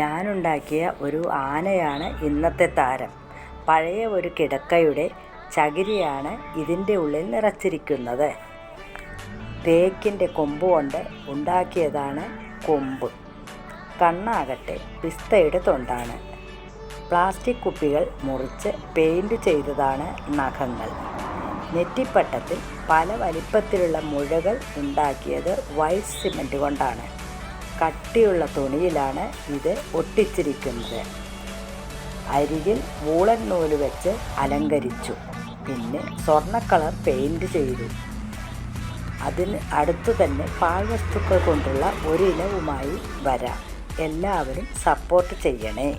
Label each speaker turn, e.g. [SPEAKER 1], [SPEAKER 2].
[SPEAKER 1] ഞാനുണ്ടാക്കിയ ഒരു ആനയാണ് ഇന്നത്തെ താരം. പഴയ ഒരു കിടക്കയുടെ ചകിരിയാണ് ഇതിൻ്റെ ഉള്ളിൽ നിറച്ചിരിക്കുന്നത്. തേക്കിൻ്റെ കൊമ്പ് കൊണ്ട് ഉണ്ടാക്കിയതാണ് കൊമ്പ്. കണ്ണാകട്ടെ പിസ്തയുടെ തൊണ്ടാണ്. പ്ലാസ്റ്റിക് കുപ്പികൾ മുറിച്ച് പെയിൻറ് ചെയ്തതാണ് നഖങ്ങൾ. നെറ്റിപ്പട്ടത്തിൽ പല വലിപ്പത്തിലുള്ള മുഴകൾ ഉണ്ടാക്കിയത് വൈറ്റ് സിമൻറ്റ് കൊണ്ടാണ്. കട്ടിയുള്ള തുണിയിലാണ് ഇത് ഒട്ടിച്ചിരിക്കുന്നത്. അരികിൽ വൂളൻ നൂല് വെച്ച് അലങ്കരിച്ചു. പിന്നെ സ്വർണ്ണ കളർ പെയിൻറ് ചെയ്തു. അതിന് അടുത്തു തന്നെ പാഴ്വസ്തുക്കൾ കൊണ്ടുള്ള ഒരു ഇനവുമായി വരാം. എല്ലാവരും സപ്പോർട്ട് ചെയ്യണേ.